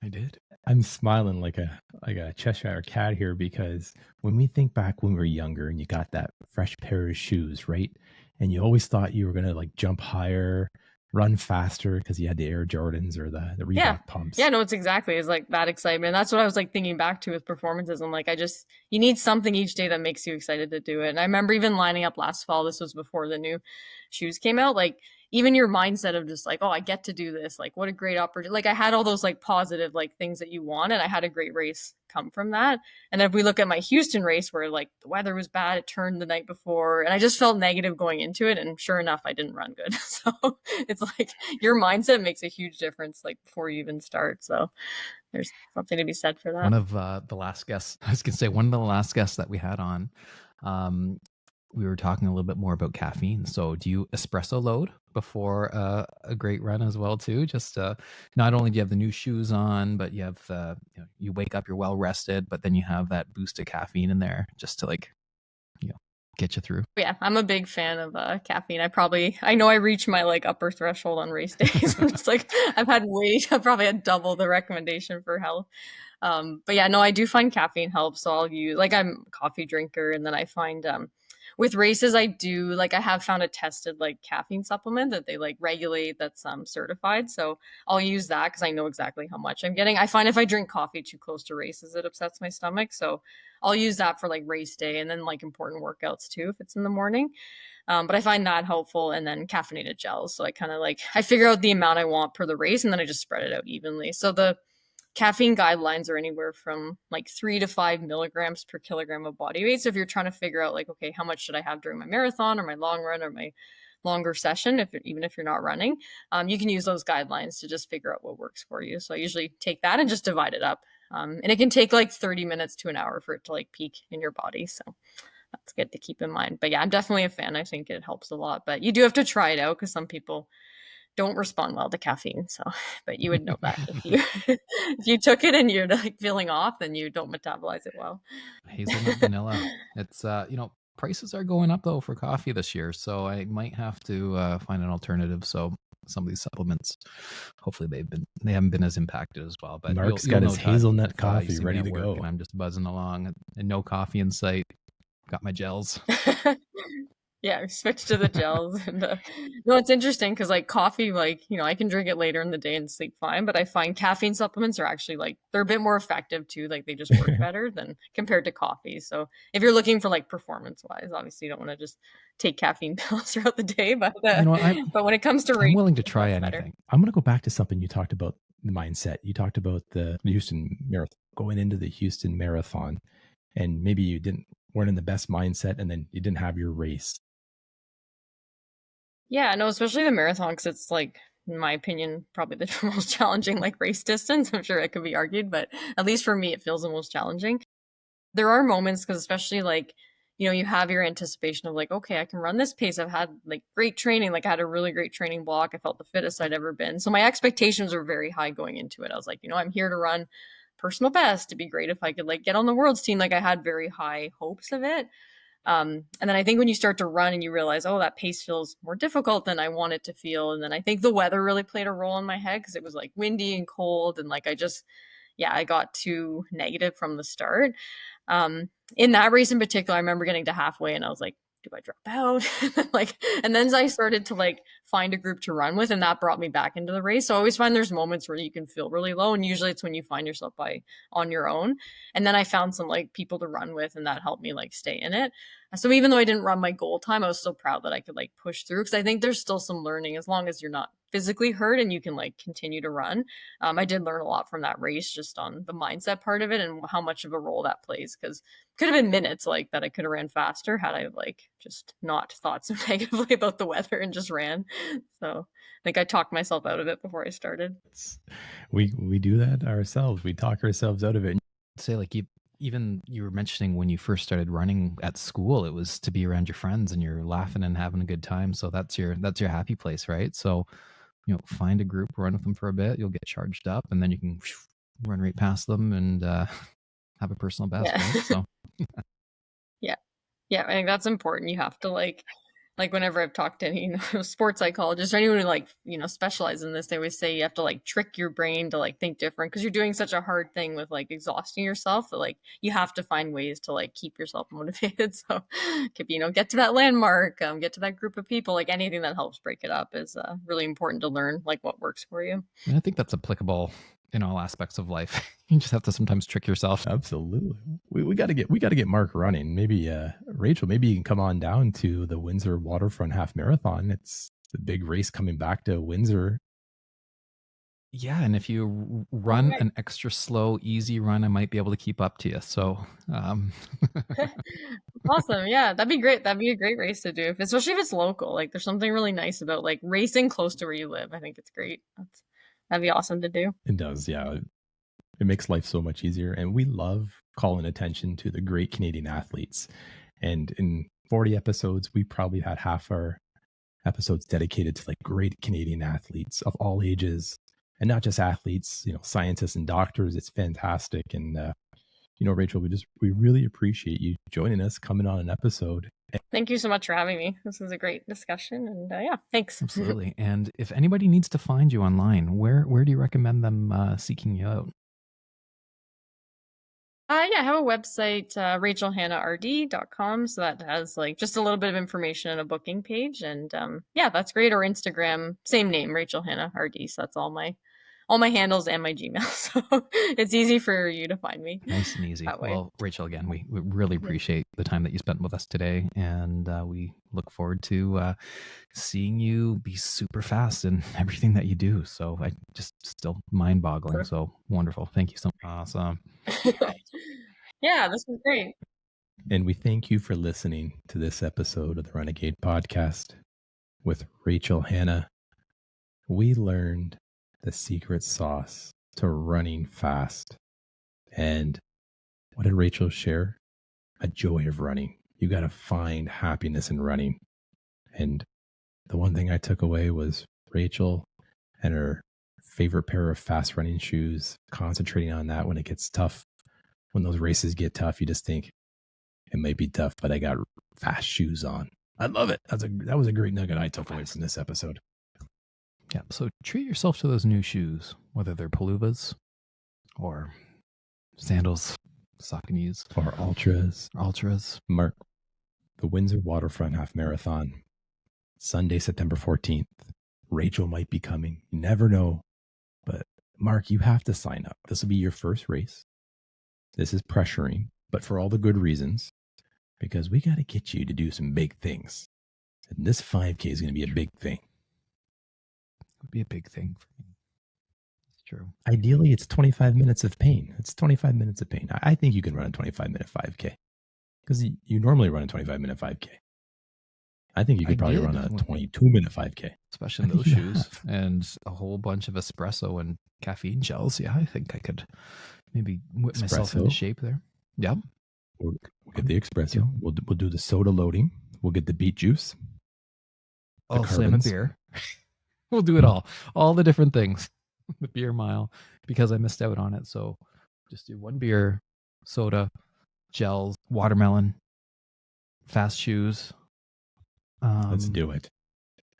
I did. I'm smiling like a Cheshire cat here because when we think back when we were younger and you got that fresh pair of shoes, right? And you always thought you were going to like jump higher, run faster because you had the Air Jordans or the Reebok pumps. Yeah, no, it's like that excitement. That's what I was like thinking back to with performances. I'm like, you need something each day that makes you excited to do it. And I remember even lining up last fall, this was before the new shoes came out, like even your mindset of just like, oh, I get to do this. Like what a great opportunity. Like I had all those like positive like things that you want. And I had a great race come from that. And then if we look at my Houston race where like the weather was bad, it turned the night before and I just felt negative going into it. And sure enough, I didn't run good. So it's like your mindset makes a huge difference like before you even start. So there's something to be said for that. One of the last guests, I was going to say one of the last guests that we had on, we were talking a little bit more about caffeine. So do you espresso load before a great run as well too? Just not only do you have the new shoes on, but you have you wake up, you're well rested, but then you have that boost of caffeine in there just to like get you through. Yeah, I'm a big fan of caffeine. I know I reach my like upper threshold on race days. I'm just like I've probably had double the recommendation for health. But yeah, no, I do find caffeine helps. So I'll use like I'm a coffee drinker, and then I find with races, I have found a tested like caffeine supplement that they like regulate that's certified. So I'll use that because I know exactly how much I'm getting. I find if I drink coffee too close to races, it upsets my stomach. So I'll use that for like race day and then like important workouts too, if it's in the morning. But I find that helpful. And then caffeinated gels. So I kind of I figure out the amount I want per the race and then I just spread it out evenly. So the caffeine guidelines are anywhere from like 3 to 5 milligrams per kilogram of body weight. So if you're trying to figure out like, okay, how much should I have during my marathon or my long run or my longer session, even if you're not running, you can use those guidelines to just figure out what works for you. So I usually take that and just divide it up. And it can take like 30 minutes to an hour for it to like peak in your body. So that's good to keep in mind. But yeah, I'm definitely a fan. I think it helps a lot. But you do have to try it out because some people don't respond well to caffeine. So, but you would know that if you if you took it and you're like feeling off, then you don't metabolize it well. Hazelnut vanilla. It's prices are going up though for coffee this year, so I might have to find an alternative. So some of these supplements, hopefully they haven't been as impacted as well. But Mark's got his hazelnut coffee ready to go, and I'm just buzzing along, and no coffee in sight. Got my gels. Yeah, switch to the gels. And no, it's interesting because like coffee, like, I can drink it later in the day and sleep fine, but I find caffeine supplements are actually like, they're a bit more effective too. Like they just work better than compared to coffee. So if you're looking for like performance wise, obviously you don't want to just take caffeine pills throughout the day, but but when it comes to I'm willing to try anything. Better. I'm going to go back to something you talked about, the mindset. You talked about the Houston Marathon, going into the Houston Marathon, and maybe you weren't in the best mindset and then you didn't have your race. Yeah, no, especially the marathon, because it's like, in my opinion, probably the most challenging like race distance. I'm sure it could be argued, but at least for me, it feels the most challenging. There are moments, because especially like, you have your anticipation of like, okay, I can run this pace. I've had like great training. Like I had a really great training block. I felt the fittest I'd ever been. So my expectations were very high going into it. I was like, I'm here to run personal best. It'd be great if I could like get on the world's team. Like I had very high hopes of it. And then I think when you start to run and you realize, oh, that pace feels more difficult than I want it to feel. And then I think the weather really played a role in my head because it was like windy and cold. And like, I got too negative from the start. In that race in particular, I remember getting to halfway and I was like, do I drop out? And then I started to like find a group to run with, and that brought me back into the race. So I always find there's moments where you can feel really low, and usually it's when you find yourself on your own. And then I found some like people to run with, and that helped me like stay in it. So even though I didn't run my goal time, I was still proud that I could like push through, because I think there's still some learning as long as you're not physically hurt and you can like continue to run. I did learn a lot from that race just on the mindset part of it and how much of a role that plays, because it could have been minutes like that I could have ran faster had I like just not thought so negatively about the weather and just ran. So I think I talked myself out of it before I started. We do that ourselves. We talk ourselves out of it. Say like even you were mentioning when you first started running at school, it was to be around your friends and you're laughing and having a good time. So that's your happy place, right? So, find a group, run with them for a bit, you'll get charged up, and then you can run right past them and have a personal best. Yeah. Right? So yeah, I think that's important. You have to like whenever I've talked to any sports psychologists or anyone who like specialize in this, they always say you have to like trick your brain to like think different, because you're doing such a hard thing with like exhausting yourself that like you have to find ways to like keep yourself motivated. So get to that landmark, get to that group of people, like anything that helps break it up is really important to learn like what works for you. And I think that's applicable in all aspects of life. You just have to sometimes trick yourself. Absolutely. We got to get Mark running. Maybe Rachel, maybe you can come on down to the Windsor Waterfront Half Marathon. It's the big race coming back to Windsor. Yeah, and if you run an extra slow, easy run, I might be able to keep up to you. So, awesome. Yeah, that'd be great. That'd be a great race to do, especially if it's local. Like, there's something really nice about like racing close to where you live. I think it's great. That'd be awesome to do. It does, yeah. It makes life so much easier. And we love calling attention to the great Canadian athletes. And in 40 episodes, we probably had half our episodes dedicated to like great Canadian athletes of all ages. And not just athletes, scientists and doctors. It's fantastic. And, Rachel, we really appreciate you joining us, coming on an episode. Thank you so much for having me. This was a great discussion, and yeah, thanks. Absolutely. And if anybody needs to find you online, where do you recommend them seeking you out? I have a website, rachelhannahRD.com. So that has like just a little bit of information and a booking page. And that's great. Or Instagram, same name, Rachel Hannah RD. So that's all my handles and my Gmail. So it's easy for you to find me. Nice and easy. Well, Rachel, again, we really appreciate the time that you spent with us today. And we look forward to seeing you be super fast in everything that you do. So I just still mind boggling. Sure. So wonderful. Thank you so much. Awesome. Yeah, this was great. And we thank you for listening to this episode of the Renegade Podcast. with Rachel Hanna, we learned the secret sauce to running fast. And what did Rachel share? A joy of running. You got to find happiness in running. And the one thing I took away was Rachel and her favorite pair of fast running shoes, concentrating on that when it gets tough. When those races get tough, you just think it may be tough, but I got fast shoes on. I love it. That was a great nugget I took away from this episode. Yeah. So treat yourself to those new shoes, whether they're Paluvas or sandals, Sauconys, or ultras. Mark, the Windsor Waterfront Half Marathon, Sunday, September 14th. Rachel might be coming. You never know. But Mark, you have to sign up. This will be your first race. This is pressuring, but for all the good reasons, because we got to get you to do some big things. And this 5K is going to be a big thing. It would be a big thing for me. It's true. Ideally, it's 25 minutes of pain. It's 25 minutes of pain. I think you can run a 25-minute 5K because you normally run a 25-minute 5K. I think you could probably run a 22-minute 5K. Especially in those shoes and a whole bunch of espresso and caffeine gels. Yeah, I think I could maybe whip myself into shape there. Yeah. We'll get the espresso. We'll do the soda loading. We'll get the beet juice. I'll slam a beer. We'll do it all the different things. The beer mile, because I missed out on it. So just do one beer, soda, gels, watermelon, fast shoes. Let's do it.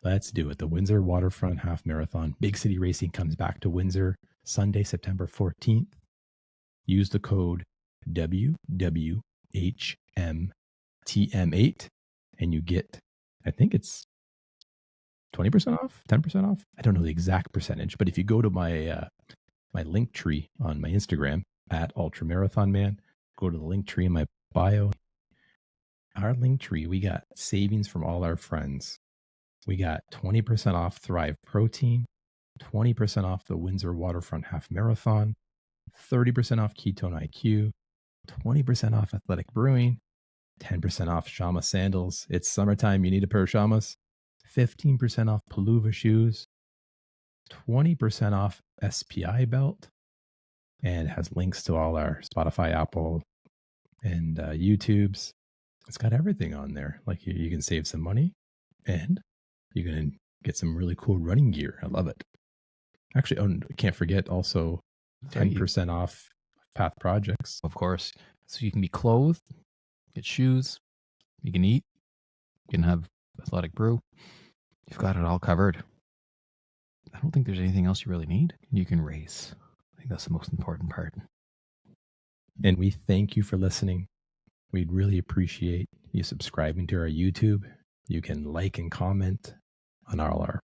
The Windsor Waterfront Half Marathon. Big City Racing comes back to Windsor Sunday, September 14th. Use the code WWHMTM8 and you get, I think it's 20% off, 10% off. I don't know the exact percentage, but if you go to my my link tree on my Instagram at @ultramarathonman, go to the link tree in my bio. Our link tree, we got savings from all our friends. We got 20% off Thrive Protein, 20% off the Windsor Waterfront Half Marathon, 30% off Ketone IQ, 20% off Athletic Brewing, 10% off Shama sandals. It's summertime. You need a pair of Shamas. 15% off Paluva shoes, 20% off SPI belt, and it has links to all our Spotify, Apple, and YouTubes. It's got everything on there. Like you can save some money and you're going to get some really cool running gear. I love it. Actually, I can't forget also 10% off Path Projects. Of course. So you can be clothed, get shoes, you can eat, you can have Athletic Brew. You've got it all covered. I don't think there's anything else you really need. You can race. I think that's the most important part. And we thank you for listening. We'd really appreciate you subscribing to our YouTube. You can like and comment on all our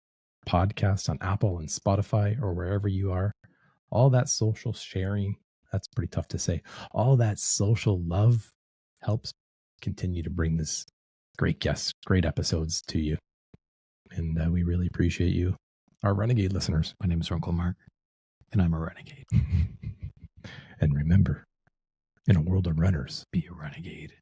podcasts on Apple and Spotify or wherever you are. All that social sharing, that's pretty tough to say. All that social love helps continue to bring this great guests, great episodes to you. And we really appreciate you, our Renegade listeners. My name is Uncle Mark, and I'm a renegade. And remember, in a world of runners, be a renegade.